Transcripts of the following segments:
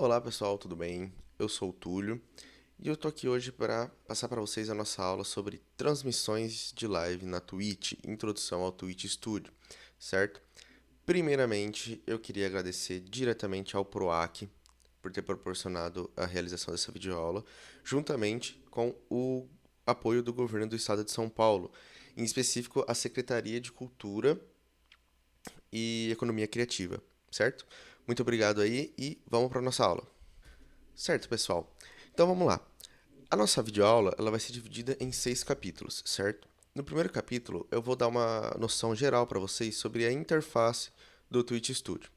Olá pessoal, tudo bem? Eu sou o Túlio e eu tô aqui hoje para passar para vocês a nossa aula sobre transmissões de live na Twitch, introdução ao Twitch Studio, certo? Primeiramente, eu queria agradecer diretamente ao PROAC por ter proporcionado a realização dessa videoaula, juntamente com o apoio do governo do estado de São Paulo, em específico a Secretaria de Cultura e Economia Criativa, certo? Muito obrigado aí e vamos para a nossa aula. Certo, pessoal. Então vamos lá. A nossa videoaula ela vai ser dividida em 6 capítulos, certo? No primeiro capítulo, eu vou dar uma noção geral para vocês sobre a interface do Twitch Studio.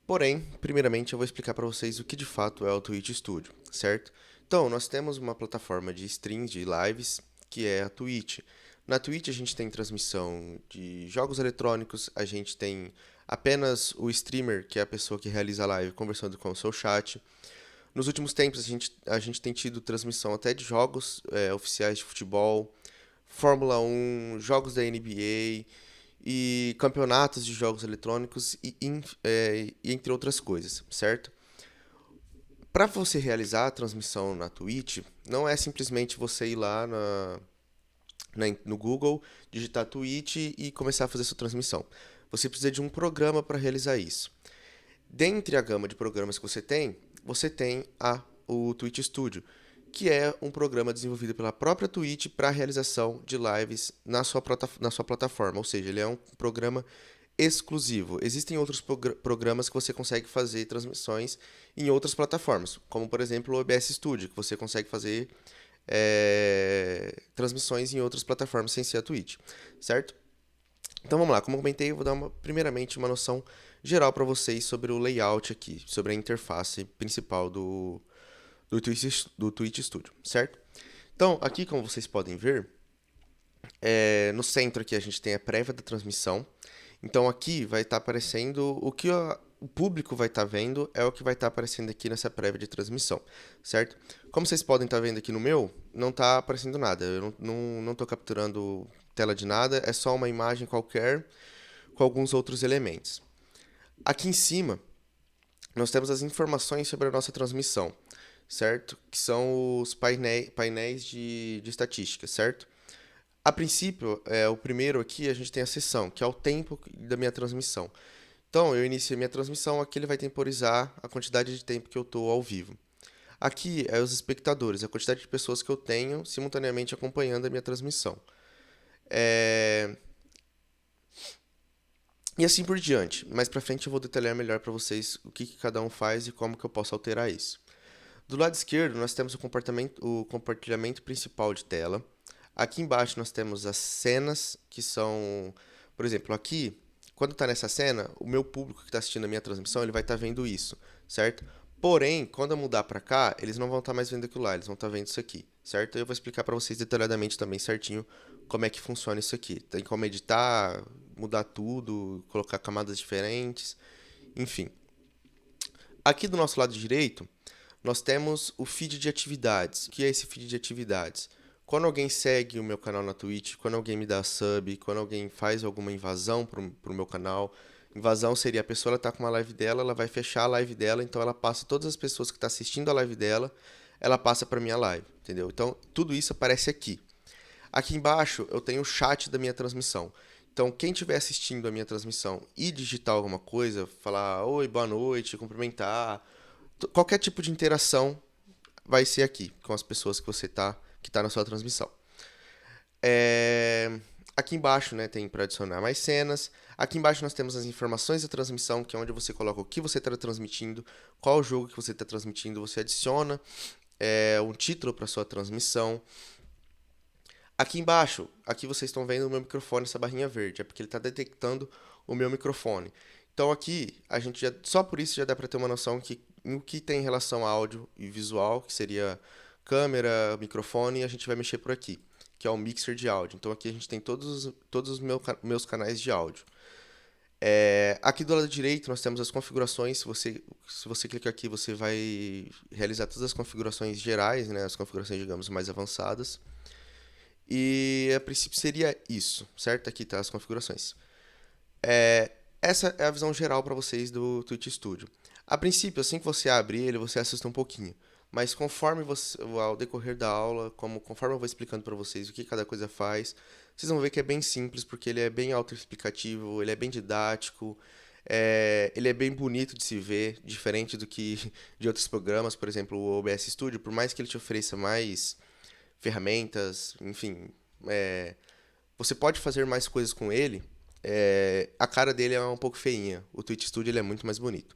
Porém, primeiramente eu vou explicar para vocês o que de fato é o Twitch Studio, certo? Então, nós temos uma plataforma de streams, de lives, que é a Twitch. Na Twitch a gente tem transmissão de jogos eletrônicos, a gente tem apenas o streamer, que é a pessoa que realiza a live, conversando com o seu chat. Nos últimos tempos, a gente tem tido transmissão até de jogos oficiais de futebol, Fórmula 1, jogos da NBA e campeonatos de jogos eletrônicos e entre outras coisas, certo? Para você realizar a transmissão na Twitch, não é simplesmente você ir lá no Google, digitar Twitch e começar a fazer sua transmissão. Você precisa de um programa para realizar isso. Dentre a gama de programas que você tem o Twitch Studio, que é um programa desenvolvido pela própria Twitch para a realização de lives na sua plataforma, ou seja, ele é um programa exclusivo. Existem outros programas que você consegue fazer transmissões em outras plataformas, como por exemplo o OBS Studio, que você consegue fazer transmissões em outras plataformas sem ser a Twitch, certo? Então vamos lá, como eu comentei, eu vou dar primeiramente uma noção geral para vocês sobre o layout aqui, sobre a interface principal do Twitch Studio, certo? Então, aqui como vocês podem ver, no centro aqui a gente tem a prévia da transmissão. Então aqui vai estar aparecendo o que o público vai estar vendo é o que vai estar aparecendo aqui nessa prévia de transmissão, certo? Como vocês podem estar vendo aqui no meu, não está aparecendo nada. Eu não estou capturando tela de nada, é só uma imagem qualquer com alguns outros elementos. Aqui em cima, nós temos as informações sobre a nossa transmissão, certo? Que são os painéis de estatística, certo? A princípio, o primeiro aqui a gente tem a sessão, que é o tempo da minha transmissão. Então, eu iniciei minha transmissão, aqui ele vai temporizar a quantidade de tempo que eu estou ao vivo. Aqui é os espectadores, a quantidade de pessoas que eu tenho simultaneamente acompanhando a minha transmissão. É... E assim por diante. Mais pra frente eu vou detalhar melhor para vocês o que cada um faz e como que eu posso alterar isso. Do lado esquerdo, nós temos o compartilhamento principal de tela. Aqui embaixo nós temos as cenas, que são, por exemplo, aqui, quando está nessa cena, o meu público que está assistindo a minha transmissão, ele vai estar vendo isso, certo? Porém, quando eu mudar para cá, eles não vão estar mais vendo aquilo lá, eles vão estar vendo isso aqui, certo? Eu vou explicar para vocês detalhadamente também certinho como é que funciona isso aqui. Tem como editar, mudar tudo, colocar camadas diferentes, enfim. Aqui do nosso lado direito, nós temos o feed de atividades. O que é esse feed de atividades? Quando alguém segue o meu canal na Twitch, quando alguém me dá sub, quando alguém faz alguma invasão pro meu canal, invasão seria a pessoa tá com uma live dela, ela vai fechar a live dela, então ela passa todas as pessoas que estão assistindo a live dela, ela passa para minha live, entendeu? Então tudo isso aparece aqui. Aqui embaixo eu tenho o chat da minha transmissão. Então, quem estiver assistindo a minha transmissão e digitar alguma coisa, falar oi, boa noite, cumprimentar, qualquer tipo de interação vai ser aqui com as pessoas que tá na sua transmissão. Aqui embaixo, né, tem para adicionar mais cenas. Aqui embaixo nós temos as informações da transmissão, que é onde você coloca o que você está transmitindo, qual o jogo que você está transmitindo. Você adiciona um título para sua transmissão. Aqui embaixo, aqui vocês estão vendo o meu microfone, essa barrinha verde, é porque ele está detectando o meu microfone. Então aqui, só por isso já dá para ter uma noção que no que tem relação a áudio e visual, que seria câmera, microfone, a gente vai mexer por aqui, que é o mixer de áudio. Então aqui a gente tem todos os meus canais de áudio. Aqui do lado direito nós temos as configurações. Se você clicar aqui, você vai realizar todas as configurações gerais, né, as configurações, digamos, mais avançadas. E a princípio seria isso, certo? Aqui tá as configurações. Essa é a visão geral para vocês do Twitch Studio. A princípio, assim que você abre ele, você assusta um pouquinho. Mas conforme você, ao decorrer da aula, conforme eu vou explicando para vocês o que cada coisa faz, vocês vão ver que é bem simples, porque ele é bem autoexplicativo, ele é bem didático, ele é bem bonito de se ver, diferente do que de outros programas, por exemplo, o OBS Studio, por mais que ele te ofereça mais ferramentas, enfim, é, você pode fazer mais coisas com ele. A cara dele é um pouco feinha, o Twitch Studio ele é muito mais bonito,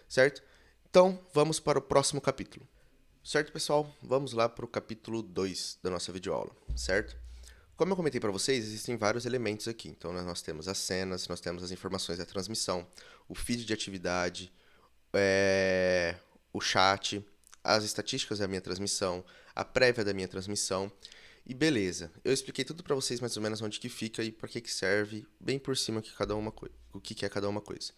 certo? Então, vamos para o próximo capítulo. Certo, pessoal? Vamos lá para o capítulo 2 da nossa videoaula, certo? Como eu comentei para vocês, existem vários elementos aqui. Então, nós temos as cenas, nós temos as informações da transmissão, o feed de atividade, o chat, as estatísticas da minha transmissão, a prévia da minha transmissão. E beleza, eu expliquei tudo para vocês mais ou menos onde que fica e para que serve, bem por cima que cada uma coisa, o que é cada uma coisa.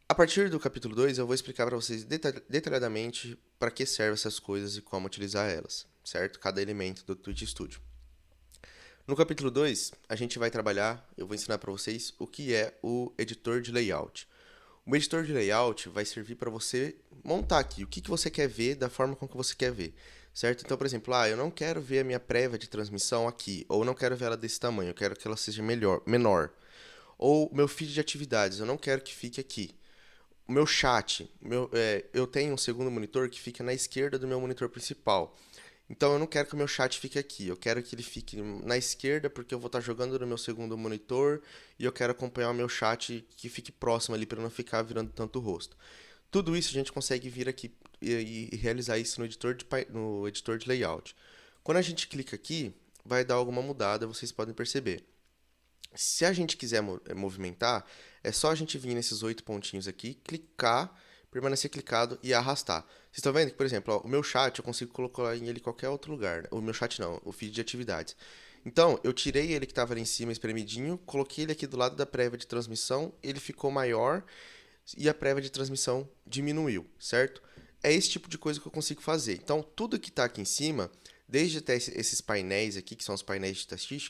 A partir do capítulo 2, eu vou explicar para vocês detalhadamente para que servem essas coisas e como utilizar elas, certo? Cada elemento do Twitch Studio. No capítulo 2, a gente vai trabalhar, eu vou ensinar para vocês o que é o editor de layout. O editor de layout vai servir para você montar aqui o que você quer ver da forma como que você quer ver, certo? Então, por exemplo, eu não quero ver a minha prévia de transmissão aqui, ou não quero ver ela desse tamanho, eu quero que ela seja menor. Ou meu feed de atividades, eu não quero que fique aqui. O meu chat, eu tenho um segundo monitor que fica na esquerda do meu monitor principal. Então eu não quero que o meu chat fique aqui, eu quero que ele fique na esquerda porque eu vou estar jogando no meu segundo monitor e eu quero acompanhar o meu chat que fique próximo ali para não ficar virando tanto o rosto. Tudo isso a gente consegue vir aqui e realizar isso no editor de layout. Quando a gente clica aqui, vai dar alguma mudada, vocês podem perceber. Se a gente quiser movimentar, é só a gente vir nesses 8 pontinhos aqui, clicar, permanecer clicado e arrastar. Vocês estão vendo que, por exemplo, ó, o meu chat eu consigo colocar em ele em qualquer outro lugar, né? O meu chat não, o feed de atividades. Então, eu tirei ele que estava ali em cima, espremidinho, coloquei ele aqui do lado da prévia de transmissão, ele ficou maior e a prévia de transmissão diminuiu, certo? É esse tipo de coisa que eu consigo fazer. Então, tudo que está aqui em cima, desde até esses painéis aqui, que são os painéis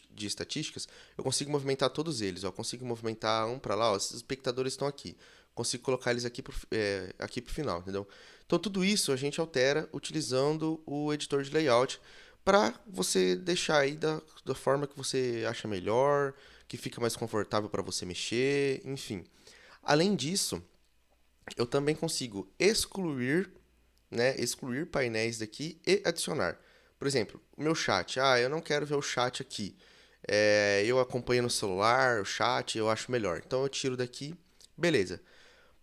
de estatísticas, eu consigo movimentar todos eles. Ó. Eu consigo movimentar um para lá, ó, esses espectadores estão aqui. Consigo colocar eles aqui pro final, entendeu? Então, tudo isso a gente altera utilizando o editor de layout para você deixar aí da forma que você acha melhor, que fica mais confortável para você mexer, enfim. Além disso, eu também consigo excluir, né, excluir painéis daqui e adicionar. Por exemplo, o meu chat. Eu não quero ver o chat aqui. Eu acompanho no celular, o chat, eu acho melhor. Então eu tiro daqui, beleza.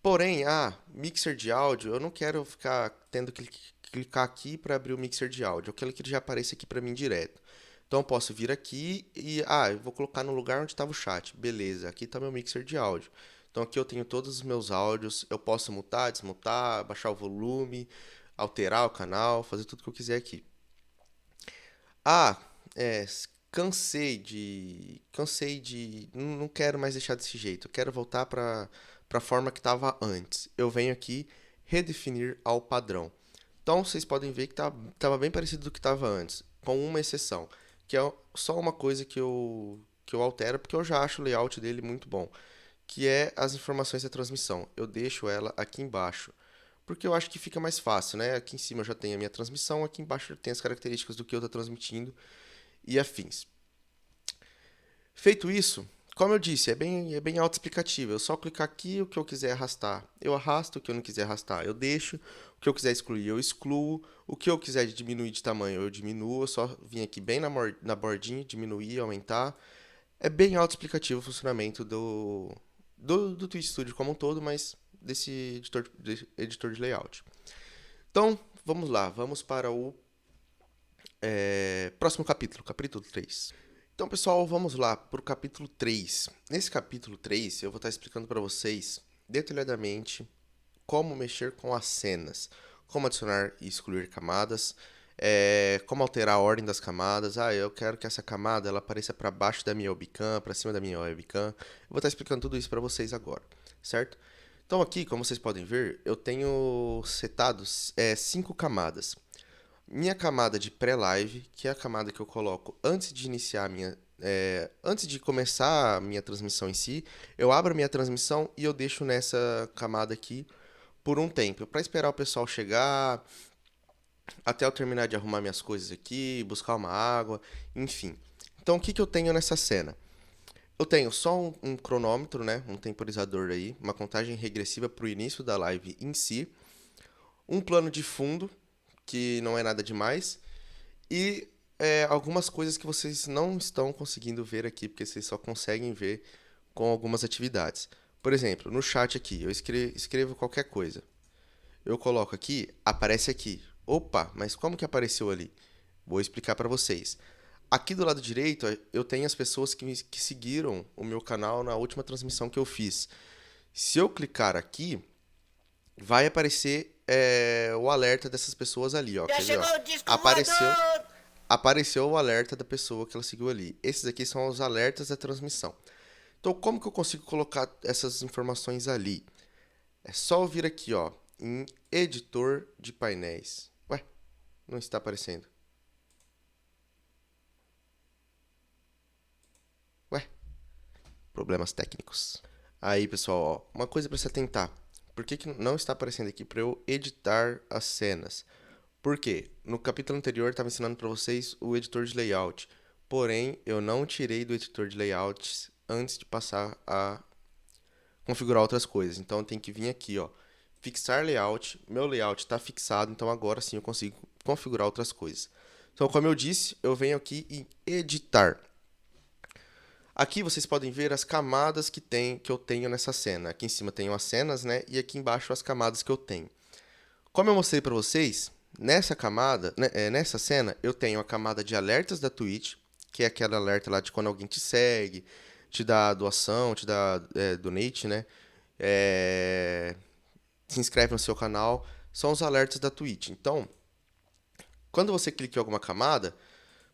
Porém, mixer de áudio, eu não quero ficar tendo que clicar aqui para abrir o mixer de áudio. Eu quero que ele já apareça aqui para mim direto. Então eu posso vir aqui e, eu vou colocar no lugar onde estava o chat. Beleza, aqui está meu mixer de áudio. Então aqui eu tenho todos os meus áudios, eu posso mutar, desmutar, baixar o volume, alterar o canal, fazer tudo que eu quiser aqui. Ah, é, cansei de, não quero mais deixar desse jeito. Eu quero voltar para a forma que estava antes. Eu venho aqui redefinir ao padrão. Então vocês podem ver que estava bem parecido do que estava antes, com uma exceção, que é só uma coisa que eu altero porque eu já acho o layout dele muito bom, que é as informações da transmissão. Eu deixo ela aqui embaixo, porque eu acho que fica mais fácil, né? Aqui em cima eu já tenho a minha transmissão, aqui embaixo tem as características do que eu estou transmitindo e afins. Feito isso, como eu disse, é bem autoexplicativo. Eu só clicar aqui, o que eu quiser arrastar, eu arrasto, o que eu não quiser arrastar, eu deixo, o que eu quiser excluir, eu excluo, o que eu quiser diminuir de tamanho, eu diminuo, eu só vim aqui bem na bordinha, diminuir, aumentar. É bem autoexplicativo o funcionamento do Twitch Studio como um todo, mas desse editor de layout. Então, vamos lá, vamos para o próximo capítulo, capítulo 3. Então, pessoal, vamos lá para o capítulo 3. Nesse capítulo 3, eu vou estar explicando para vocês detalhadamente como mexer com as cenas, como adicionar e excluir camadas, como alterar a ordem das camadas. Eu quero que essa camada ela apareça para baixo da minha webcam, para cima da minha webcam. Eu vou estar explicando tudo isso para vocês agora, certo? Então aqui, como vocês podem ver, eu tenho setados 5 camadas. Minha camada de pré-live, que é a camada que eu coloco antes de iniciar antes de começar a minha transmissão em si, eu abro a minha transmissão e eu deixo nessa camada aqui por um tempo, para esperar o pessoal chegar, até eu terminar de arrumar minhas coisas aqui, buscar uma água, enfim. Então, o que que eu tenho nessa cena? Eu tenho só um cronômetro, né? Um temporizador aí, uma contagem regressiva para o início da live em si, um plano de fundo, que não é nada demais, e algumas coisas que vocês não estão conseguindo ver aqui, porque vocês só conseguem ver com algumas atividades. Por exemplo, no chat aqui, eu escrevo qualquer coisa. Eu coloco aqui, aparece aqui. Opa, mas como que apareceu ali? Vou explicar para vocês. Aqui do lado direito, eu tenho as pessoas que seguiram o meu canal na última transmissão que eu fiz. Se eu clicar aqui, vai aparecer o alerta dessas pessoas ali, ó. Já Quer ver, chegou ó? o disco Apareceu, voador! apareceu o alerta da pessoa que ela seguiu ali. Esses aqui são os alertas da transmissão. Então, como que eu consigo colocar essas informações ali? É só eu vir aqui, ó, em editor de painéis. Ué, não está aparecendo. Ué, problemas técnicos. Aí, pessoal, ó, uma coisa para se atentar. Por que que não está aparecendo aqui para eu editar as cenas? Por quê? No capítulo anterior estava ensinando para vocês o editor de layout. Porém, eu não tirei do editor de layouts antes de passar a configurar outras coisas. Então, eu tenho que vir aqui, ó, fixar layout. Meu layout está fixado, então agora sim eu consigo configurar outras coisas. Então, como eu disse, eu venho aqui em editar. Aqui vocês podem ver as camadas que eu tenho nessa cena. Aqui em cima tenho as cenas, né? E aqui embaixo as camadas que eu tenho. Como eu mostrei para vocês, nessa camada, né, nessa cena, eu tenho a camada de alertas da Twitch, que é aquele alerta lá de quando alguém te segue, te dá doação, te dá donate, né? É, se inscreve no seu canal. São os alertas da Twitch. Então, quando você clica em alguma camada,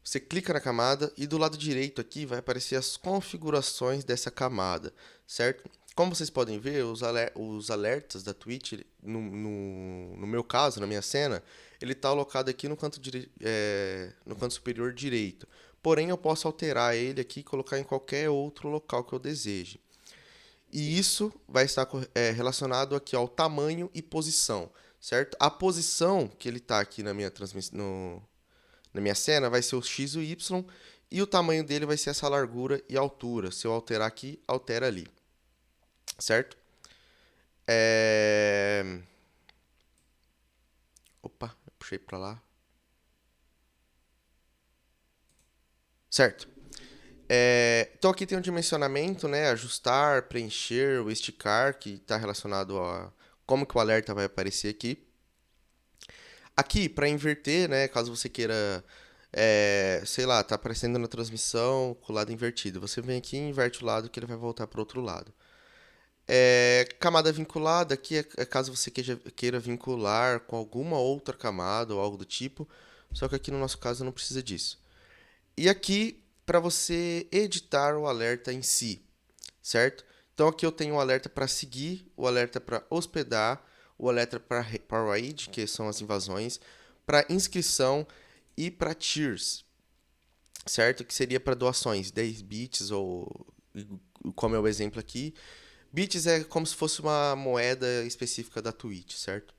você clica na camada e do lado direito aqui vai aparecer as configurações dessa camada, certo? Como vocês podem ver, os alertas da Twitch, no meu caso, na minha cena, ele está alocado aqui no canto superior direito. Porém, eu posso alterar ele aqui e colocar em qualquer outro local que eu deseje. E isso vai estar relacionado aqui ao tamanho e posição, certo? A posição que ele está aqui na minha transmissão, na minha cena vai ser o X e o Y, e o tamanho dele vai ser essa largura e altura. Se eu alterar aqui, altera ali, certo? Opa, eu puxei para lá. Certo. Então aqui tem um dimensionamento, né? Ajustar, preencher, o esticar, que está relacionado a como que o alerta vai aparecer aqui. Aqui, para inverter, né? Caso você queira, sei lá, tá aparecendo na transmissão com o lado invertido. Você vem aqui e inverte o lado que ele vai voltar para o outro lado. Camada vinculada, aqui é caso você queira vincular com alguma outra camada ou algo do tipo. Só que aqui no nosso caso não precisa disso. E aqui, para você editar o alerta em si, certo? Então aqui eu tenho o alerta para seguir, o alerta para hospedar, o alerta para raid, que são as invasões, para inscrição e para tiers, certo? Que seria para doações, 10 bits ou como é o exemplo aqui. Bits é como se fosse uma moeda específica da Twitch, certo?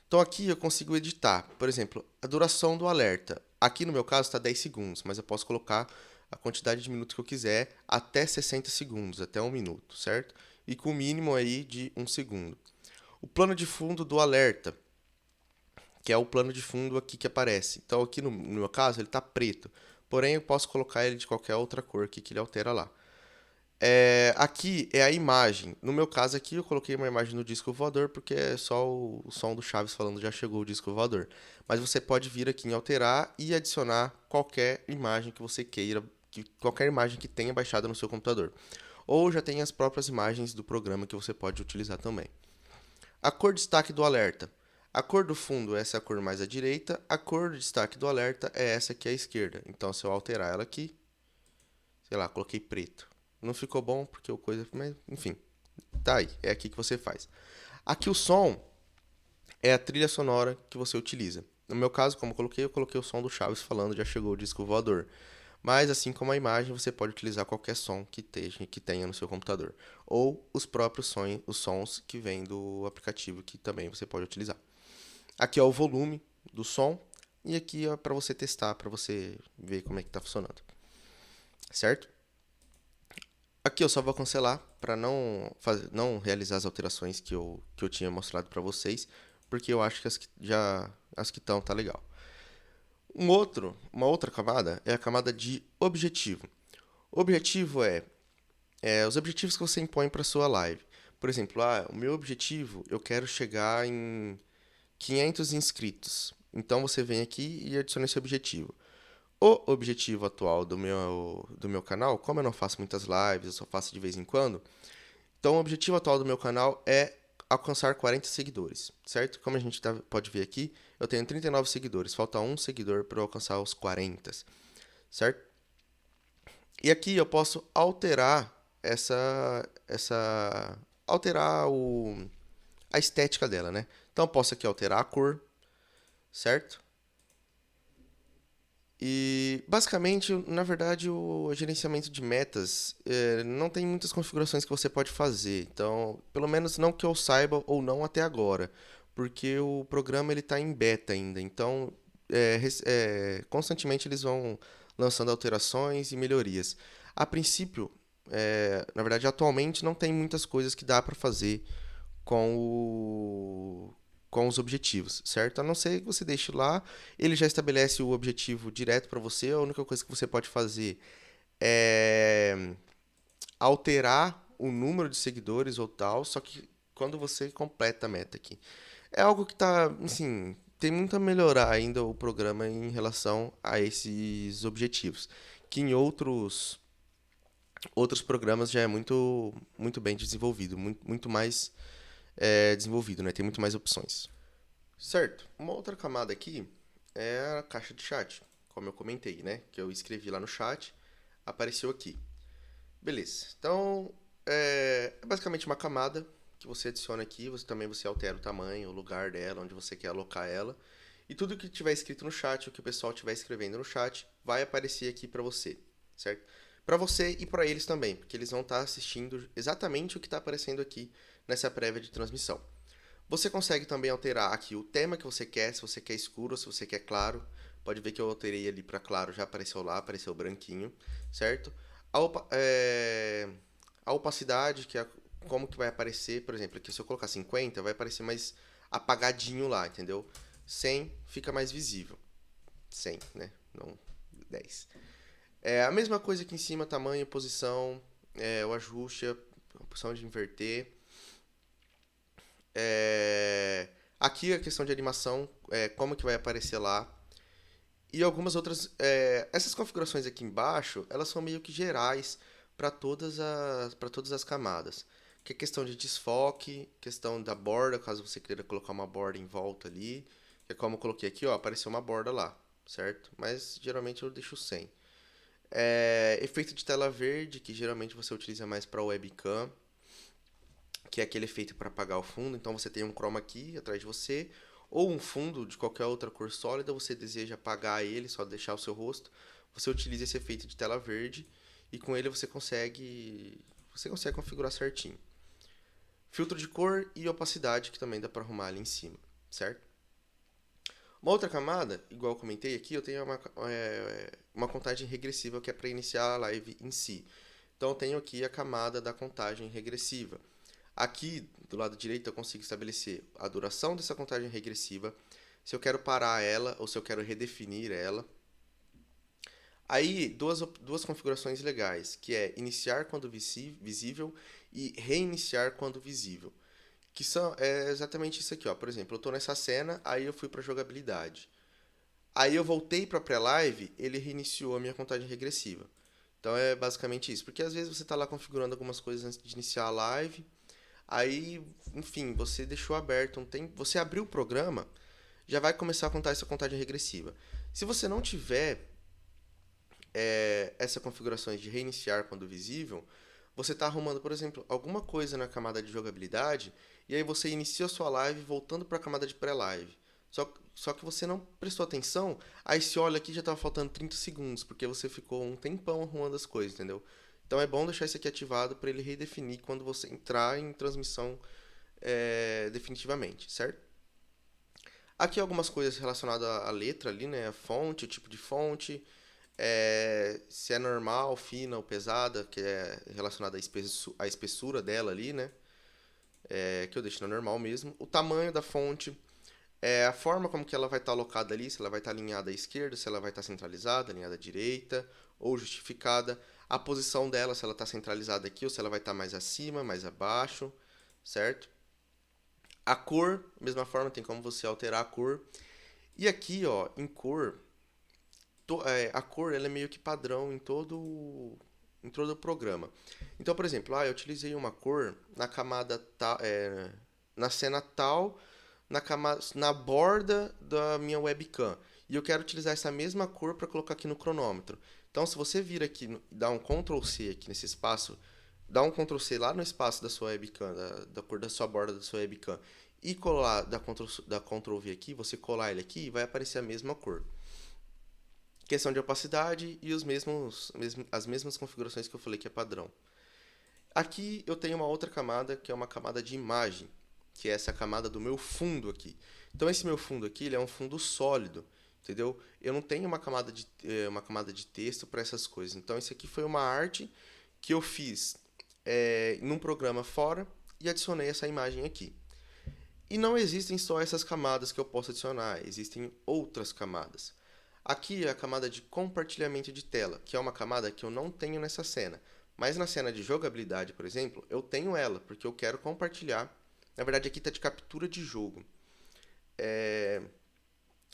Então aqui eu consigo editar, por exemplo, a duração do alerta. Aqui no meu caso está 10 segundos, mas eu posso colocar a quantidade de minutos que eu quiser até 60 segundos, até 1 minuto, certo? E com o mínimo aí de 1 segundo. O plano de fundo do alerta, que é o plano de fundo aqui que aparece. Então aqui no meu caso ele está preto, porém eu posso colocar ele de qualquer outra cor aqui que ele altera lá. Aqui é a imagem. No meu caso aqui, eu coloquei uma imagem no disco voador porque é só o som do Chaves falando já chegou o disco voador. Mas você pode vir aqui em alterar e adicionar qualquer imagem que você queira, qualquer imagem que tenha baixada no seu computador. Ou já tem as próprias imagens do programa que você pode utilizar também. A cor de destaque do alerta. A cor do fundo é essa cor mais à direita, a cor de destaque do alerta é essa aqui à esquerda. Então, se eu alterar ela aqui, sei lá, coloquei preto. Não ficou bom porque o coisa, mas enfim, tá aí, é aqui que você faz. Aqui o som é a trilha sonora que você utiliza. No meu caso, como eu coloquei o som do Chaves falando já chegou o disco voador. Mas assim como a imagem, você pode utilizar qualquer som que tenha no seu computador, ou os próprios os sons que vêm do aplicativo que também você pode utilizar. Aqui é o volume do som e aqui é para você testar, para você ver como é que está funcionando, certo? Aqui eu só vou cancelar para não realizar as alterações que eu tinha mostrado para vocês, porque eu acho que as que estão tá legal. Uma outra camada é a camada de objetivo. O objetivo é os objetivos que você impõe para sua live. Por exemplo, o meu objetivo, eu quero chegar em 500 inscritos. Então você vem aqui e adiciona esse objetivo. O objetivo atual do meu canal, como eu não faço muitas lives, eu só faço de vez em quando, então o objetivo atual do meu canal é alcançar 40 seguidores, certo? Como a gente pode ver aqui, eu tenho 39 seguidores, falta um seguidor para eu alcançar os 40, certo? E aqui eu posso alterar alterar a estética dela, né? Então eu posso aqui alterar a cor, certo? E basicamente, na verdade, o gerenciamento de metas não tem muitas configurações que você pode fazer. Então, pelo menos não que eu saiba ou não até agora, porque o programa ele está em beta ainda. Então, constantemente eles vão lançando alterações e melhorias. A princípio, na verdade, atualmente não tem muitas coisas que dá para fazer com com os objetivos, certo? A não ser que você deixe lá, ele já estabelece o objetivo direto para você. A única coisa que você pode fazer é alterar o número de seguidores ou tal, só que quando você completa a meta aqui. É algo que tá, assim, tem muito a melhorar ainda o programa em relação a esses objetivos, que em outros programas já é muito bem desenvolvido, muito mais desenvolvido, né? Tem muito mais opções. Certo. Uma outra camada aqui é a caixa de chat, como eu comentei, né? Que eu escrevi lá no chat, apareceu aqui. Beleza. Então, é basicamente uma camada que você adiciona aqui, você altera o tamanho, o lugar dela, onde você quer alocar ela. E tudo que tiver escrito no chat, o que o pessoal estiver escrevendo no chat, vai aparecer aqui para você, certo? Para você e para eles também, porque eles vão estar assistindo exatamente o que está aparecendo aqui nessa prévia de transmissão. Você consegue também alterar aqui o tema que você quer, se você quer escuro ou se você quer claro. Pode ver que eu alterei ali para claro, já apareceu lá, apareceu branquinho, certo? A opacidade, como que vai aparecer, por exemplo, aqui se eu colocar 50, vai aparecer mais apagadinho lá, entendeu? 100 fica mais visível. 100, né? Não 10. É a mesma coisa aqui em cima, tamanho, posição, o ajuste, a opção de inverter. É, aqui a questão de animação, como que vai aparecer lá. E algumas outras. Essas configurações aqui embaixo, elas são meio que gerais para todas as camadas. Que é questão de desfoque, questão da borda, caso você queira colocar uma borda em volta ali. Que é como eu coloquei aqui, ó, apareceu uma borda lá, certo? Mas geralmente eu deixo sem. Efeito de tela verde, que geralmente você utiliza mais para webcam, que é aquele efeito para apagar o fundo. Então você tem um chroma key atrás de você, ou um fundo de qualquer outra cor sólida, você deseja apagar ele, só deixar o seu rosto, você utiliza esse efeito de tela verde e com ele você consegue configurar certinho. Filtro de cor e opacidade, que também dá para arrumar ali em cima, certo? Uma outra camada, igual eu comentei aqui, eu tenho uma contagem regressiva que é para iniciar a live em si. Então eu tenho aqui a camada da contagem regressiva. Aqui, do lado direito, eu consigo estabelecer a duração dessa contagem regressiva, se eu quero parar ela ou se eu quero redefinir ela. Aí, duas configurações legais, que é iniciar quando visível e reiniciar quando visível. Que é exatamente isso aqui, ó. Por exemplo, eu estou nessa cena, aí eu fui para jogabilidade. Aí eu voltei para pré-live, ele reiniciou a minha contagem regressiva. Então é basicamente isso, porque às vezes você está lá configurando algumas coisas antes de iniciar a live. Aí, enfim, você deixou aberto um tempo, você abriu o programa, já vai começar a contar essa contagem regressiva. Se você não tiver essa configuração de reiniciar quando visível, você está arrumando, por exemplo, alguma coisa na camada de jogabilidade e aí você inicia a sua live voltando para a camada de pré-live, Só que você não prestou atenção, aí se olha aqui já tava faltando 30 segundos, porque você ficou um tempão arrumando as coisas, entendeu? Então é bom deixar isso aqui ativado para ele redefinir quando você entrar em transmissão definitivamente, certo? Aqui algumas coisas relacionadas à letra ali, né? A fonte, o tipo de fonte, se é normal, fina ou pesada, que é relacionada à espessura dela ali, né? Que eu deixo na normal mesmo. O tamanho da fonte, a forma como que ela vai estar alocada ali, se ela vai estar alinhada à esquerda, se ela vai estar centralizada, alinhada à direita, ou justificada. A posição dela, se ela está centralizada aqui ou se ela vai estar mais acima, mais abaixo, certo? A cor, mesma forma, tem como você alterar a cor. E aqui, ó, em cor, a cor ela é meio que padrão em todo o programa. Então, por exemplo, eu utilizei uma cor na camada na cena tal, na borda da minha webcam. E eu quero utilizar essa mesma cor para colocar aqui no cronômetro. Então, se você vir aqui e dar um Ctrl C aqui nesse espaço, dá um Ctrl C lá no espaço da sua webcam, da cor da sua borda da sua webcam, e colar da Ctrl V aqui, você colar ele aqui, vai aparecer a mesma cor. Questão de opacidade e as mesmas configurações que eu falei que é padrão. Aqui eu tenho uma outra camada, que é uma camada de imagem, que é essa camada do meu fundo aqui. Então esse meu fundo aqui, ele é um fundo sólido, entendeu? Eu não tenho uma camada de texto para essas coisas. Então isso aqui foi uma arte que eu fiz num programa fora e adicionei essa imagem aqui. E não existem só essas camadas que eu posso adicionar, existem outras camadas. Aqui é a camada de compartilhamento de tela, que é uma camada que eu não tenho nessa cena. Mas na cena de jogabilidade, por exemplo, eu tenho ela, porque eu quero compartilhar. Na verdade, aqui está de captura de jogo.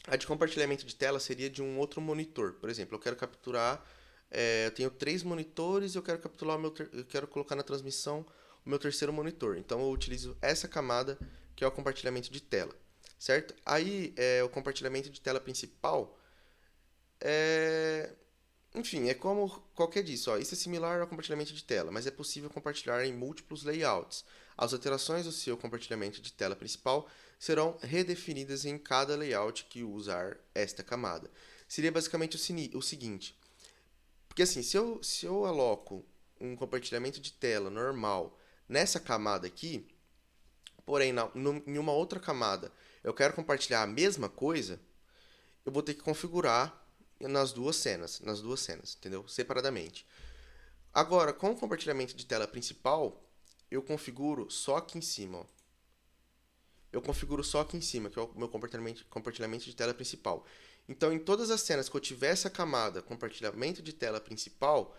A de compartilhamento de tela seria de um outro monitor. Por exemplo, eu quero capturar. Eu tenho 3 monitores e eu quero capturar eu quero colocar na transmissão o meu terceiro monitor. Então eu utilizo essa camada que é o compartilhamento de tela, certo? Aí o compartilhamento de tela principal é, enfim, é como qualquer disso. Ó. Isso é similar ao compartilhamento de tela, mas é possível compartilhar em múltiplos layouts. As alterações do seu compartilhamento de tela principal serão redefinidas em cada layout que usar esta camada. Seria basicamente o seguinte, porque assim, se eu aloco um compartilhamento de tela normal nessa camada aqui, porém em uma outra camada eu quero compartilhar a mesma coisa, eu vou ter que configurar nas duas cenas, entendeu? Separadamente. Agora, com o compartilhamento de tela principal, eu configuro só aqui em cima, ó. Eu configuro só aqui em cima, que é o meu compartilhamento de tela principal. Então, em todas as cenas que eu tiver essa camada, compartilhamento de tela principal,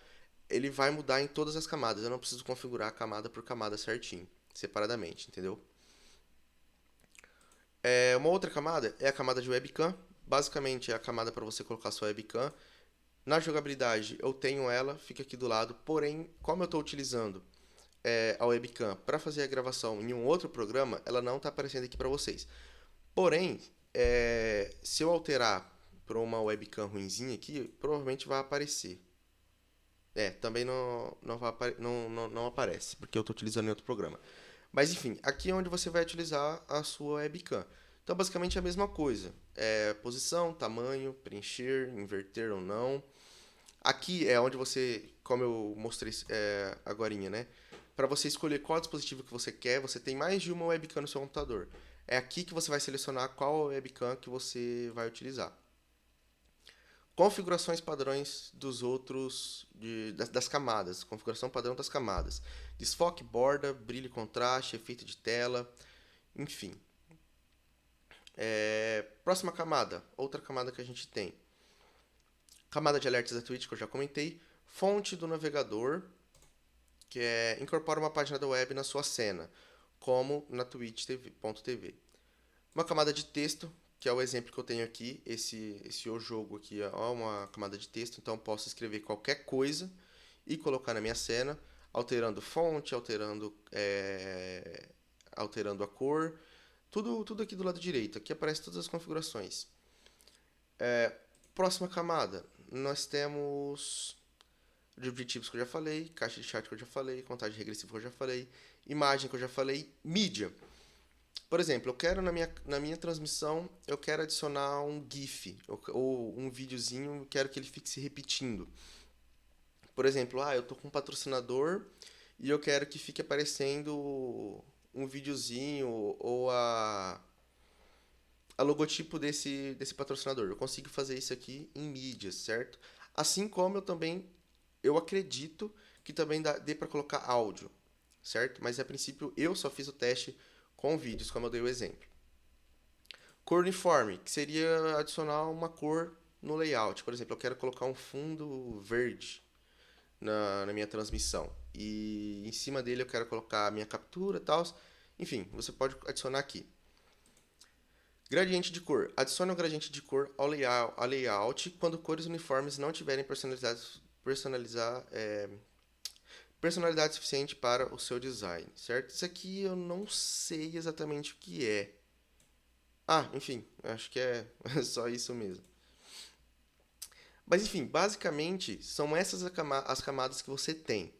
ele vai mudar em todas as camadas. Eu não preciso configurar camada por camada certinho, separadamente, entendeu? Uma outra camada é a camada de webcam. Basicamente, é a camada para você colocar sua webcam. Na jogabilidade, eu tenho ela, fica aqui do lado. Porém, como eu estou utilizando a webcam para fazer a gravação em um outro programa, ela não está aparecendo aqui para vocês. Porém, se eu alterar para uma webcam ruinzinha aqui, provavelmente vai aparecer. Também não aparece, porque eu estou utilizando em outro programa. Mas enfim, aqui é onde você vai utilizar a sua webcam. Então, basicamente é a mesma coisa. Posição, tamanho, preencher, inverter ou não. Aqui é onde você, como eu mostrei agorinha, né? Para você escolher qual dispositivo que você quer, você tem mais de uma webcam no seu computador. É aqui que você vai selecionar qual webcam que você vai utilizar. Configurações padrões dos outros, das camadas. Configuração padrão das camadas. Desfoque, borda, brilho e contraste, efeito de tela, enfim. Próxima camada, outra camada que a gente tem. Camada de alertas da Twitch, que eu já comentei. Fonte do navegador, que incorpora uma página da web na sua cena, como na twitch.tv. Uma camada de texto, que é o exemplo que eu tenho aqui. Esse o jogo aqui é uma camada de texto, então eu posso escrever qualquer coisa e colocar na minha cena, alterando fonte, alterando a cor, tudo aqui do lado direito. Aqui aparece todas as configurações. Próxima camada, nós temos de objetivos que eu já falei, caixa de chat que eu já falei, contagem regressiva que eu já falei, imagem que eu já falei, mídia. Por exemplo, eu quero na minha transmissão, eu quero adicionar um GIF ou um videozinho, eu quero que ele fique se repetindo. Por exemplo, eu tô com um patrocinador e eu quero que fique aparecendo um videozinho ou a logotipo desse patrocinador. Eu consigo fazer isso aqui em mídias, certo? Assim como eu acredito que também dê para colocar áudio, certo? Mas a princípio eu só fiz o teste com vídeos, como eu dei o exemplo. Cor uniforme, que seria adicionar uma cor no layout. Por exemplo, eu quero colocar um fundo verde na minha transmissão. E em cima dele eu quero colocar a minha captura e tal. Enfim, você pode adicionar aqui. Gradiente de cor. Adicione um gradiente de cor ao layout quando cores uniformes não tiverem personalidade suficiente para o seu design, certo? Isso aqui eu não sei exatamente o que é. Enfim, acho que é só isso mesmo. Mas enfim, basicamente são essas as camadas que você tem,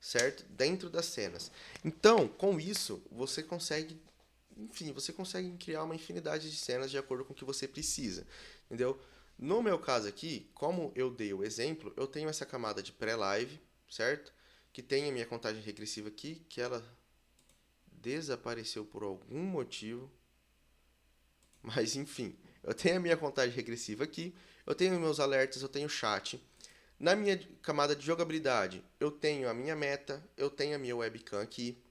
certo? Dentro das cenas. Então, com isso, você consegue criar uma infinidade de cenas de acordo com o que você precisa, entendeu? No meu caso aqui, como eu dei o exemplo, eu tenho essa camada de pré-live, certo? Que tem a minha contagem regressiva aqui, que ela desapareceu por algum motivo. Mas enfim, eu tenho a minha contagem regressiva aqui, eu tenho meus alertas, eu tenho chat. Na minha camada de jogabilidade, eu tenho a minha meta, eu tenho a minha webcam aqui,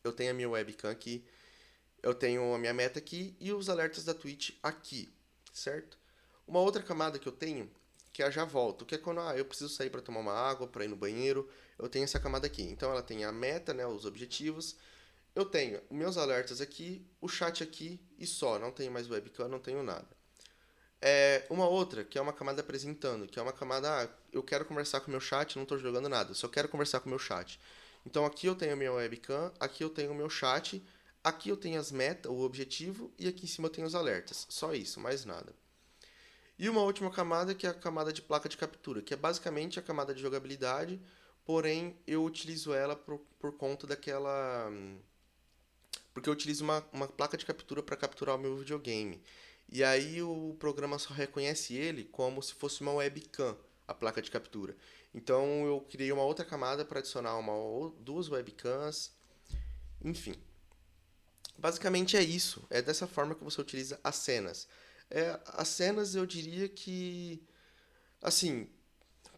eu tenho a minha webcam aqui, eu tenho a minha meta aqui e os alertas da Twitch aqui, certo? Uma outra camada que eu tenho, que é a já volto, que é quando eu preciso sair para tomar uma água, para ir no banheiro, eu tenho essa camada aqui. Então ela tem a meta, né, os objetivos, eu tenho meus alertas aqui, o chat aqui e só, não tenho mais webcam, não tenho nada. Uma outra, que é uma camada apresentando, que é uma camada, eu quero conversar com o meu chat, não estou jogando nada, só quero conversar com o meu chat. Então aqui eu tenho a minha webcam, aqui eu tenho o meu chat, aqui eu tenho as metas, o objetivo, e aqui em cima eu tenho os alertas. Só isso, mais nada. E uma última camada, que é a camada de placa de captura, que é basicamente a camada de jogabilidade, porém eu utilizo ela por conta daquela porque eu utilizo uma placa de captura para capturar o meu videogame. E aí o programa só reconhece ele como se fosse uma webcam, a placa de captura. Então eu criei uma outra camada para adicionar uma ou duas webcams, enfim. Basicamente é isso. É dessa forma que você utiliza as cenas. As cenas eu diria que, assim,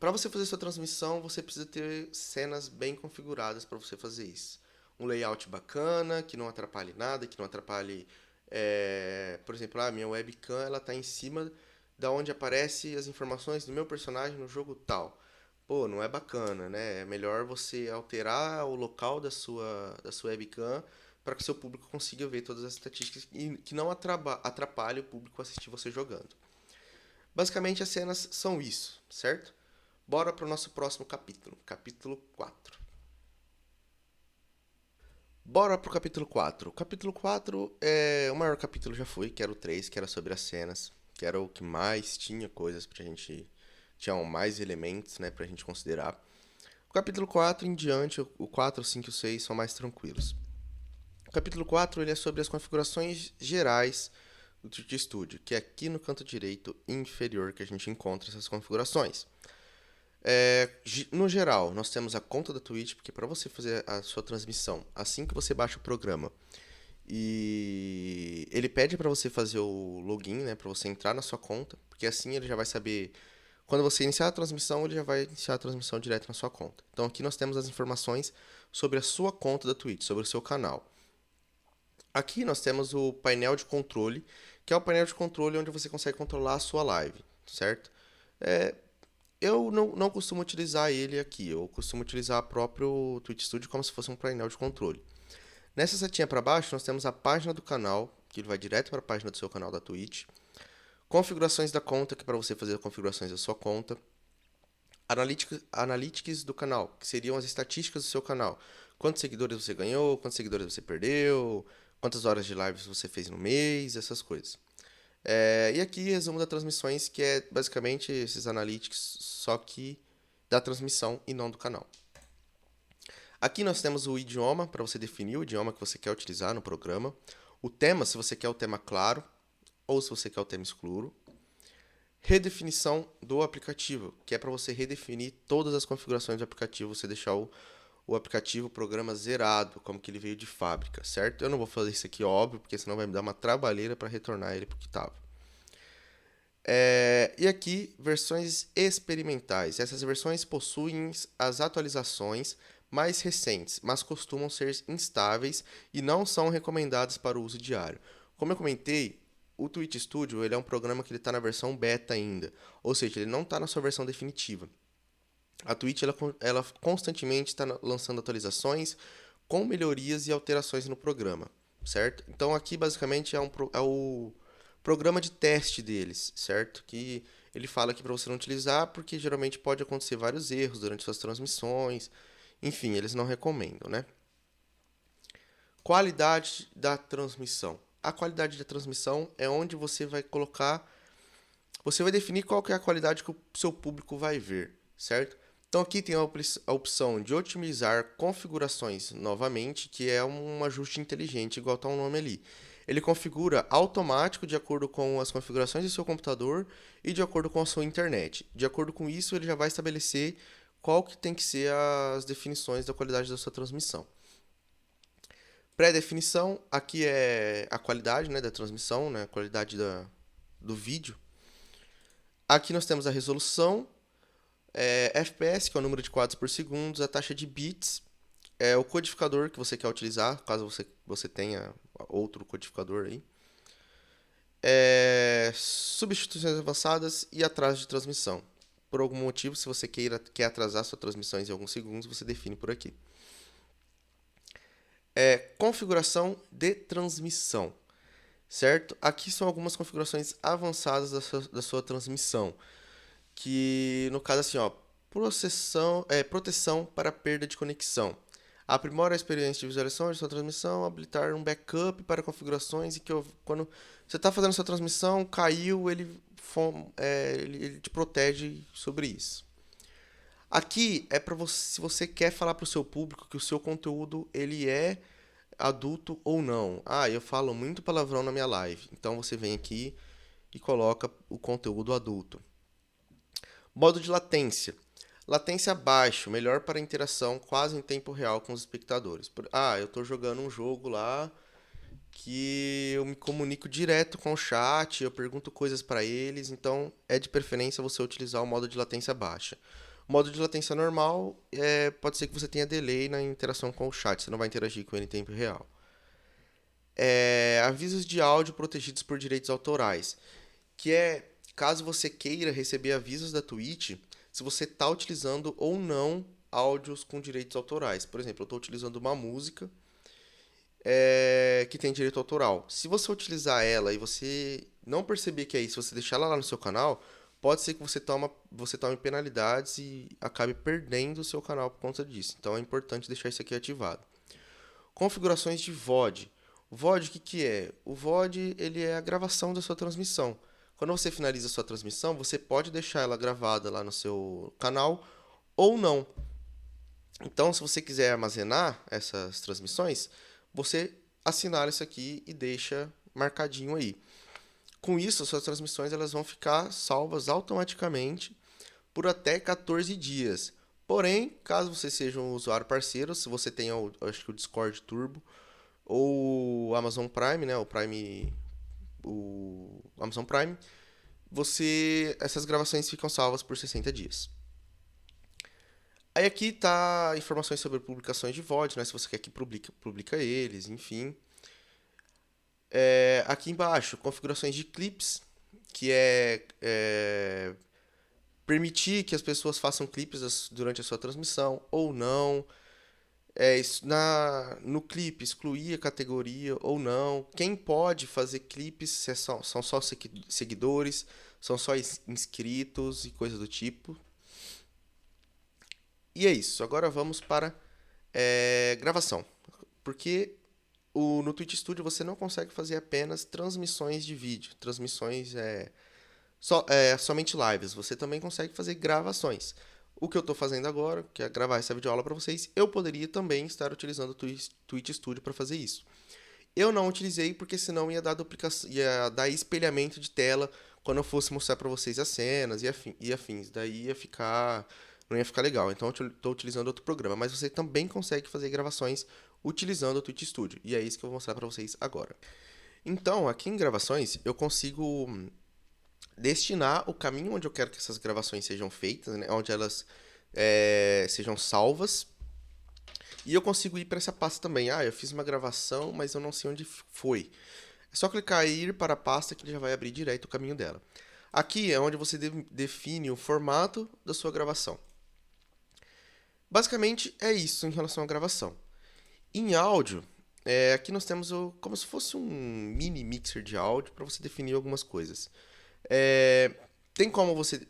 para você fazer sua transmissão, você precisa ter cenas bem configuradas para você fazer isso. Um layout bacana, que não atrapalhe nada, que não atrapalhe, por exemplo, a minha webcam ela tá em cima da onde aparece as informações do meu personagem no jogo tal. Pô, não é bacana, né? É melhor você alterar o local da sua webcam para que o seu público consiga ver todas as estatísticas e que não atrapalhe o público assistir você jogando. Basicamente, as cenas são isso, certo? Bora para o nosso próximo capítulo, capítulo 4. Bora pro capítulo 4. O capítulo 4 o maior capítulo já foi, que era o 3, que era sobre as cenas, que era o que mais tinha coisas pra gente, tinham mais elementos, né, pra gente considerar. O capítulo 4 em diante, o 4, o 5 e o 6 são mais tranquilos. O capítulo 4 ele é sobre as configurações gerais do Twitch Studio, que é aqui no canto direito inferior que a gente encontra essas configurações. No geral, nós temos a conta da Twitch, porque para você fazer a sua transmissão, assim que você baixa o programa, e ele pede para você fazer o login, né, para você entrar na sua conta, porque assim ele já vai saber quando você iniciar a transmissão, ele já vai iniciar a transmissão direto na sua conta. Então aqui nós temos as informações sobre a sua conta da Twitch, sobre o seu canal. Aqui nós temos o painel de controle, que é o painel de controle onde você consegue controlar a sua live, certo? É, eu não costumo utilizar ele aqui, eu costumo utilizar o próprio Twitch Studio como se fosse um painel de controle. Nessa setinha para baixo, nós temos a página do canal, que ele vai direto para a página do seu canal da Twitch. Configurações da conta, que é para você fazer configurações da sua conta. Analytics do canal, que seriam as estatísticas do seu canal. Quantos seguidores você ganhou, quantos seguidores você perdeu, quantas horas de lives você fez no mês, essas coisas. E aqui resumo das transmissões, que é basicamente esses analytics, só que da transmissão e não do canal. Aqui nós temos o idioma, para você definir o idioma que você quer utilizar no programa. O tema, se você quer o tema claro ou se você quer o tema escuro. Redefinição do aplicativo, que é para você redefinir todas as configurações do aplicativo, você deixar o aplicativo, o programa zerado, como que ele veio de fábrica, certo? Eu não vou fazer isso aqui, óbvio, porque senão vai me dar uma trabalheira para retornar ele para o que estava. E aqui, versões experimentais. Essas versões possuem as atualizações mais recentes, mas costumam ser instáveis e não são recomendadas para o uso diário. Como eu comentei, o Twitch Studio ele é um programa que está na versão beta ainda, ou seja, ele não está na sua versão definitiva. A Twitch ela constantemente está lançando atualizações com melhorias e alterações no programa, certo? Então aqui basicamente é o programa de teste deles, certo? Que ele fala aqui para você não utilizar porque geralmente pode acontecer vários erros durante suas transmissões. Enfim, eles não recomendam, né? Qualidade da transmissão. A qualidade da transmissão é onde você vai colocar, você vai definir qual que é a qualidade que o seu público vai ver, certo? Então aqui tem a opção de otimizar configurações novamente, que é um ajuste inteligente, igual está o nome ali. Ele configura automático de acordo com as configurações do seu computador e de acordo com a sua internet. De acordo com isso, ele já vai estabelecer qual que tem que ser as definições da qualidade da sua transmissão. Pré-definição, aqui é a qualidade, né, da transmissão, né, a qualidade do vídeo. Aqui nós temos a resolução, FPS, que é o número de quadros por segundo, a taxa de bits, o codificador que você quer utilizar, caso você tenha outro codificador aí. Substituições avançadas e atraso de transmissão. Por algum motivo, se você quer atrasar suas transmissões em alguns segundos, você define por aqui. Configuração de transmissão, certo? Aqui são algumas configurações avançadas da sua transmissão, que no caso assim, ó, proteção para perda de conexão. Aprimora a experiência de visualização de sua transmissão, habilitar um backup para configurações e que quando você está fazendo sua transmissão, caiu, ele te protege sobre isso. Aqui é para você, se você quer falar para o seu público que o seu conteúdo ele é adulto ou não. Eu falo muito palavrão na minha live, então você vem aqui e coloca o conteúdo adulto. Modo de latência. Latência baixo, melhor para interação quase em tempo real com os espectadores. Eu estou jogando um jogo lá que eu me comunico direto com o chat, eu pergunto coisas para eles, então é de preferência você utilizar o modo de latência baixa. O modo de latência normal pode ser que você tenha delay na interação com o chat, você não vai interagir com ele em tempo real. Avisos de áudio protegidos por direitos autorais, que é caso você queira receber avisos da Twitch, se você está utilizando ou não áudios com direitos autorais. Por exemplo, eu estou utilizando uma música que tem direito autoral. Se você utilizar ela e você não perceber que é isso, você deixar ela lá no seu canal, pode ser que você tome penalidades e acabe perdendo o seu canal por conta disso. Então é importante deixar isso aqui ativado. Configurações de VOD. O VOD, o que é? O VOD ele é a gravação da sua transmissão. Quando você finaliza a sua transmissão, você pode deixar ela gravada lá no seu canal ou não. Então, se você quiser armazenar essas transmissões, você assinala isso aqui e deixa marcadinho aí. Com isso, as suas transmissões elas vão ficar salvas automaticamente por até 14 dias. Porém, caso você seja um usuário parceiro, se você tenha acho que o Discord Turbo ou o Amazon Prime, né, o Amazon Prime, essas gravações ficam salvas por 60 dias. Aí aqui tá informações sobre publicações de VOD, né? Se você quer que publica eles, enfim. Aqui embaixo, configurações de clips, que permitir que as pessoas façam clipes durante a sua transmissão ou não. No clipe, excluir a categoria ou não. Quem pode fazer clipes são só seguidores, são só inscritos e coisas do tipo. E é isso. Agora vamos para gravação. Porque no Twitch Studio você não consegue fazer apenas transmissões de vídeo. Transmissões somente lives. Você também consegue fazer gravações. o que eu estou fazendo agora, que é gravar essa videoaula para vocês, eu poderia também estar utilizando o Twitch Studio para fazer isso. Eu não utilizei porque senão ia dar espelhamento de tela quando eu fosse mostrar para vocês as cenas e afins. Daí não ia ficar legal. Então eu estou utilizando outro programa. Mas você também consegue fazer gravações utilizando o Twitch Studio. E é isso que eu vou mostrar para vocês agora. Então, aqui em gravações, eu consigo destinar o caminho onde eu quero que essas gravações sejam feitas, né? Onde elas sejam salvas. E eu consigo ir para essa pasta também. Ah, eu fiz uma gravação, mas eu não sei onde foi. É só clicar em ir para a pasta que ele já vai abrir direto o caminho dela. Aqui é onde você define o formato da sua gravação. Basicamente é isso em relação à gravação. Em áudio, aqui nós temos como se fosse um mini mixer de áudio para você definir algumas coisas. Tem como você